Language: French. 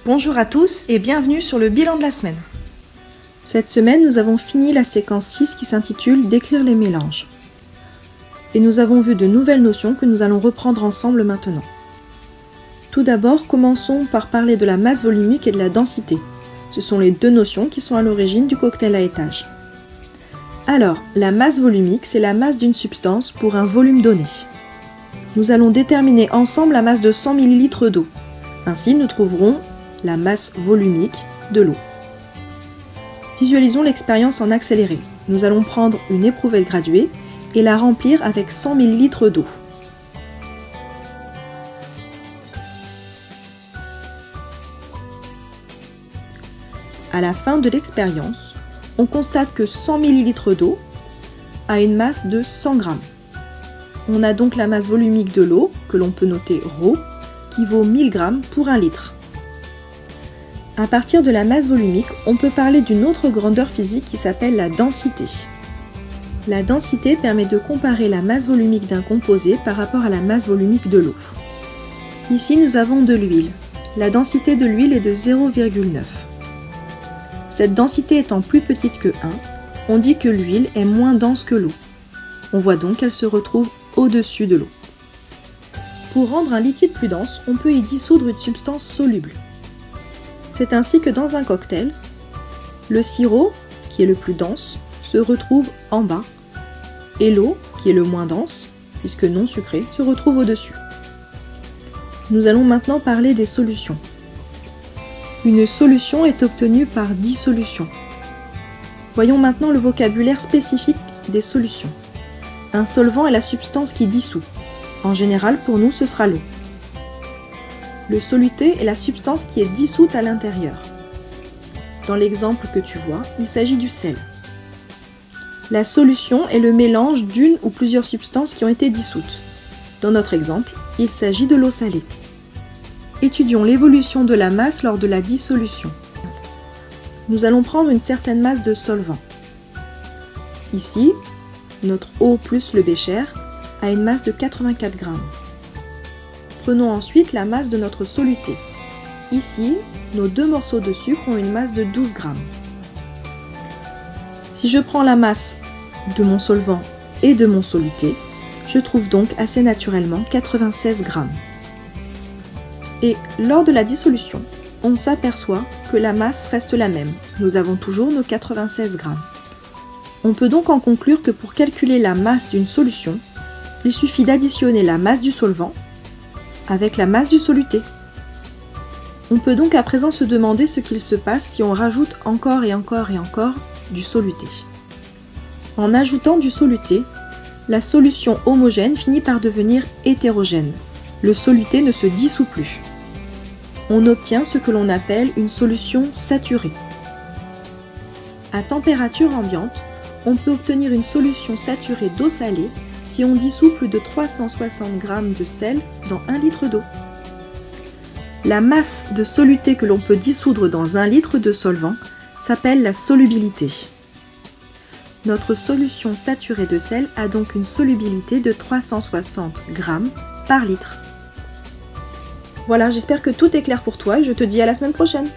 Bonjour à tous et bienvenue sur le bilan de la semaine. Cette semaine, nous avons fini la séquence 6 qui s'intitule « Décrire les mélanges ». Et nous avons vu de nouvelles notions que nous allons reprendre ensemble maintenant. Tout d'abord, commençons par parler de la masse volumique et de la densité. Ce sont les deux notions qui sont à l'origine du cocktail à étages. Alors, la masse volumique, c'est la masse d'une substance pour un volume donné. Nous allons déterminer ensemble la masse de 100 ml d'eau. Ainsi, nous trouverons la masse volumique de l'eau. Visualisons l'expérience en accéléré. Nous allons prendre une éprouvette graduée et la remplir avec 100 ml d'eau. À la fin de l'expérience, on constate que 100 ml d'eau a une masse de 100 g. On a donc la masse volumique de l'eau, que l'on peut noter ρ, qui vaut 1000 g pour 1 litre. À partir de la masse volumique, on peut parler d'une autre grandeur physique qui s'appelle la densité. La densité permet de comparer la masse volumique d'un composé par rapport à la masse volumique de l'eau. Ici, nous avons de l'huile. La densité de l'huile est de 0,9. Cette densité étant plus petite que 1, on dit que l'huile est moins dense que l'eau. On voit donc qu'elle se retrouve au-dessus de l'eau. Pour rendre un liquide plus dense, on peut y dissoudre une substance soluble. C'est ainsi que dans un cocktail, le sirop, qui est le plus dense, se retrouve en bas et l'eau, qui est le moins dense, puisque non sucrée, se retrouve au-dessus. Nous allons maintenant parler des solutions. Une solution est obtenue par dissolution. Voyons maintenant le vocabulaire spécifique des solutions. Un solvant est la substance qui dissout. En général, pour nous, ce sera l'eau. Le soluté est la substance qui est dissoute à l'intérieur. Dans l'exemple que tu vois, il s'agit du sel. La solution est le mélange d'une ou plusieurs substances qui ont été dissoutes. Dans notre exemple, il s'agit de l'eau salée. Étudions l'évolution de la masse lors de la dissolution. Nous allons prendre une certaine masse de solvant. Ici, notre eau plus le bécher a une masse de 84 g. Prenons ensuite la masse de notre soluté. Ici, nos deux morceaux de sucre ont une masse de 12 g. Si je prends la masse de mon solvant et de mon soluté, je trouve donc assez naturellement 96 g. Et lors de la dissolution, on s'aperçoit que la masse reste la même. Nous avons toujours nos 96 g. On peut donc en conclure que pour calculer la masse d'une solution, il suffit d'additionner la masse du solvant avec la masse du soluté. On peut donc à présent se demander ce qu'il se passe si on rajoute encore et encore et encore du soluté. En ajoutant du soluté, la solution homogène finit par devenir hétérogène. Le soluté ne se dissout plus. On obtient ce que l'on appelle une solution saturée. À température ambiante, on peut obtenir une solution saturée d'eau salée si on dissout plus de 360 g de sel dans 1 litre d'eau. La masse de soluté que l'on peut dissoudre dans 1 litre de solvant s'appelle la solubilité. Notre solution saturée de sel a donc une solubilité de 360 g par litre. Voilà, j'espère que tout est clair pour toi et je te dis à la semaine prochaine.